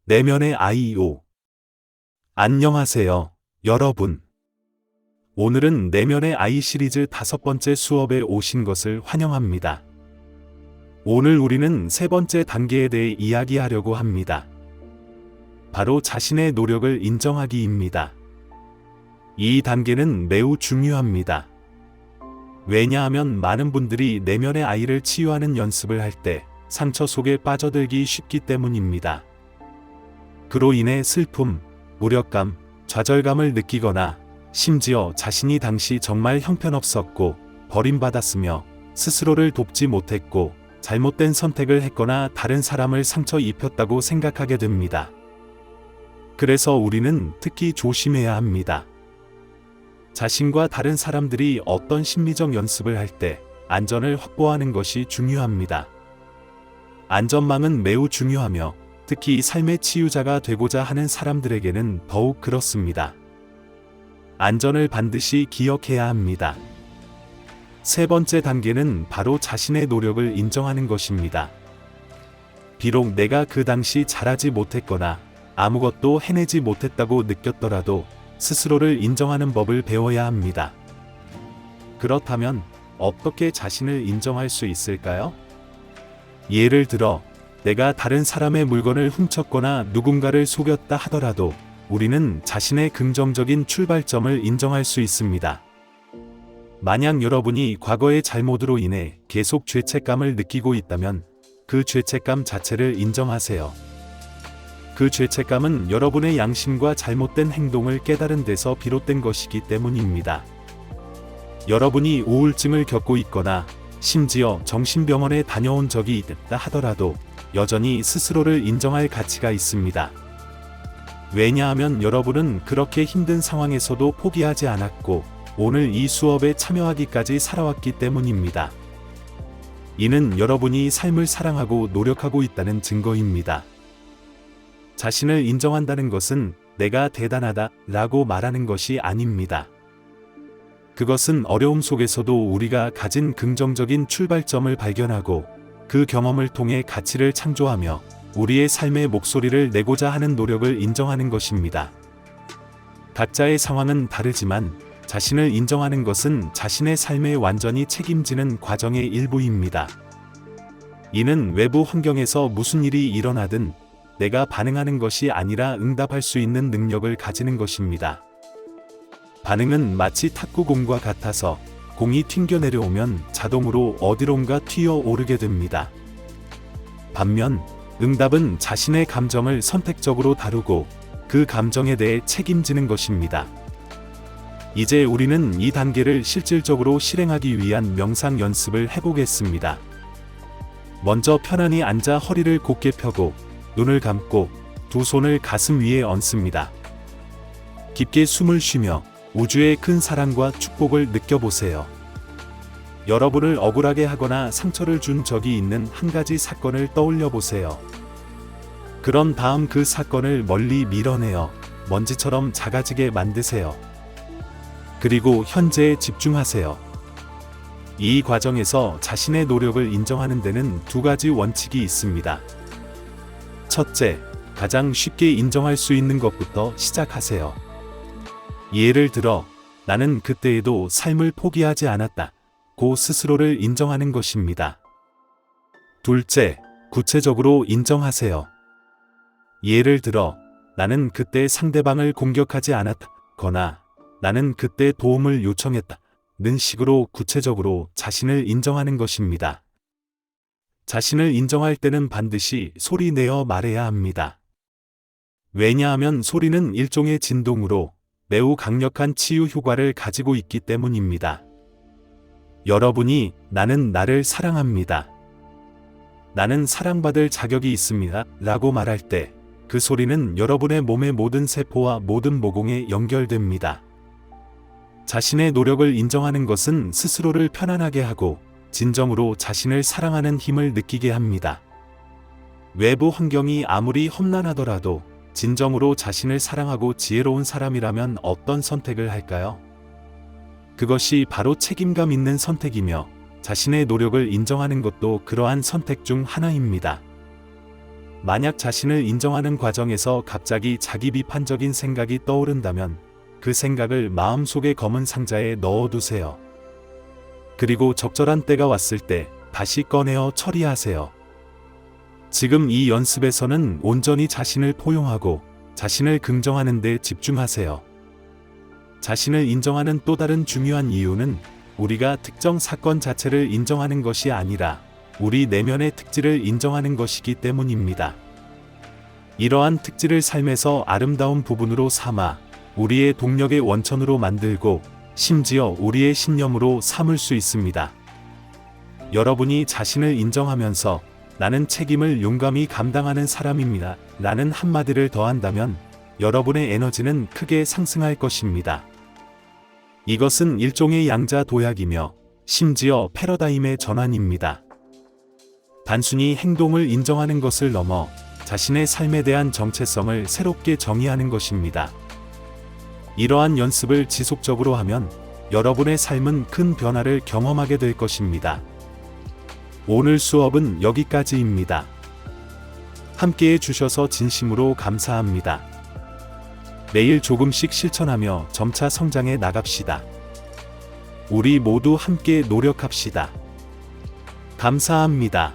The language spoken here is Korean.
내면의 아이오. 안녕하세요, 여러분. 오늘은 내면의 아이 시리즈 5번째 수업에 오신 것을 환영합니다. 오늘 우리는 3번째 단계에 대해 이야기하려고 합니다. 바로 자신의 노력을 인정하기입니다. 이 단계는 매우 중요합니다. 왜냐하면 많은 분들이 내면의 아이를 치유하는 연습을 할 때 상처 속에 빠져들기 쉽기 때문입니다. 그로 인해 슬픔, 무력감, 좌절감을 느끼거나 심지어 자신이 당시 정말 형편없었고 버림받았으며 스스로를 돕지 못했고 잘못된 선택을 했거나 다른 사람을 상처 입혔다고 생각하게 됩니다. 그래서 우리는 특히 조심해야 합니다. 자신과 다른 사람들이 어떤 심리적 연습을 할 때 안전을 확보하는 것이 중요합니다. 안전망은 매우 중요하며 특히 삶의 치유자가 되고자 하는 사람들에게는 더욱 그렇습니다. 안전을 반드시 기억해야 합니다. 3번째 단계는 바로 자신의 노력을 인정하는 것입니다. 비록 내가 그 당시 잘하지 못했거나 아무것도 해내지 못했다고 느꼈더라도 스스로를 인정하는 법을 배워야 합니다. 그렇다면 어떻게 자신을 인정할 수 있을까요? 예를 들어 내가 다른 사람의 물건을 훔쳤거나 누군가를 속였다 하더라도 우리는 자신의 긍정적인 출발점을 인정할 수 있습니다. 만약 여러분이 과거의 잘못으로 인해 계속 죄책감을 느끼고 있다면 그 죄책감 자체를 인정하세요. 그 죄책감은 여러분의 양심과 잘못된 행동을 깨달은 데서 비롯된 것이기 때문입니다. 여러분이 우울증을 겪고 있거나 심지어 정신병원에 다녀온 적이 있다 하더라도 여전히 스스로를 인정할 가치가 있습니다. 왜냐하면 여러분은 그렇게 힘든 상황에서도 포기하지 않았고 오늘 이 수업에 참여하기까지 살아왔기 때문입니다. 이는 여러분이 삶을 사랑하고 노력하고 있다는 증거입니다. 자신을 인정한다는 것은 내가 대단하다 라고 말하는 것이 아닙니다. 그것은 어려움 속에서도 우리가 가진 긍정적인 출발점을 발견하고 그 경험을 통해 가치를 창조하며 우리의 삶의 목소리를 내고자 하는 노력을 인정하는 것입니다. 각자의 상황은 다르지만 자신을 인정하는 것은 자신의 삶에 완전히 책임지는 과정의 일부입니다. 이는 외부 환경에서 무슨 일이 일어나든 내가 반응하는 것이 아니라 응답할 수 있는 능력을 가지는 것입니다. 반응은 마치 탁구공과 같아서 공이 튕겨 내려오면 자동으로 어디론가 튀어 오르게 됩니다. 반면 응답은 자신의 감정을 선택적으로 다루고 그 감정에 대해 책임지는 것입니다. 이제 우리는 이 단계를 실질적으로 실행하기 위한 명상 연습을 해보겠습니다. 먼저 편안히 앉아 허리를 곧게 펴고 눈을 감고 두 손을 가슴 위에 얹습니다. 깊게 숨을 쉬며 우주의 큰 사랑과 축복을 느껴보세요. 여러분을 억울하게 하거나 상처를 준 적이 있는 한 가지 사건을 떠올려 보세요. 그런 다음 그 사건을 멀리 밀어내어 먼지처럼 작아지게 만드세요. 그리고 현재에 집중하세요. 이 과정에서 자신의 노력을 인정하는 데는 2가지 원칙이 있습니다. 첫째, 가장 쉽게 인정할 수 있는 것부터 시작하세요. 예를 들어, 나는 그때에도 삶을 포기하지 않았다. 고 스스로를 인정하는 것입니다. 둘째, 구체적으로 인정하세요. 예를 들어, 나는 그때 상대방을 공격하지 않았거나 나는 그때 도움을 요청했다는 식으로 구체적으로 자신을 인정하는 것입니다. 자신을 인정할 때는 반드시 소리 내어 말해야 합니다. 왜냐하면 소리는 일종의 진동으로 매우 강력한 치유 효과를 가지고 있기 때문입니다. 여러분이 나는 나를 사랑합니다. 나는 사랑받을 자격이 있습니다. 라고 말할 때 그 소리는 여러분의 몸의 모든 세포와 모든 모공에 연결됩니다. 자신의 노력을 인정하는 것은 스스로를 편안하게 하고 진정으로 자신을 사랑하는 힘을 느끼게 합니다. 외부 환경이 아무리 험난하더라도 진정으로 자신을 사랑하고 지혜로운 사람이라면 어떤 선택을 할까요? 그것이 바로 책임감 있는 선택이며 자신의 노력을 인정하는 것도 그러한 선택 중 하나입니다. 만약 자신을 인정하는 과정에서 갑자기 자기 비판적인 생각이 떠오른다면 그 생각을 마음속의 검은 상자에 넣어두세요. 그리고 적절한 때가 왔을 때 다시 꺼내어 처리하세요. 지금 이 연습에서는 온전히 자신을 포용하고 자신을 긍정하는 데 집중하세요. 자신을 인정하는 또 다른 중요한 이유는 우리가 특정 사건 자체를 인정하는 것이 아니라 우리 내면의 특질을 인정하는 것이기 때문입니다. 이러한 특질을 삶에서 아름다운 부분으로 삼아 우리의 동력의 원천으로 만들고 심지어 우리의 신념으로 삼을 수 있습니다. 여러분이 자신을 인정하면서 나는 책임을 용감히 감당하는 사람입니다. 라는 한마디를 더한다면 여러분의 에너지는 크게 상승할 것입니다. 이것은 일종의 양자 도약이며 심지어 패러다임의 전환입니다. 단순히 행동을 인정하는 것을 넘어 자신의 삶에 대한 정체성을 새롭게 정의하는 것입니다. 이러한 연습을 지속적으로 하면 여러분의 삶은 큰 변화를 경험하게 될 것입니다. 오늘 수업은 여기까지입니다. 함께해 주셔서 진심으로 감사합니다. 매일 조금씩 실천하며 점차 성장해 나갑시다. 우리 모두 함께 노력합시다. 감사합니다.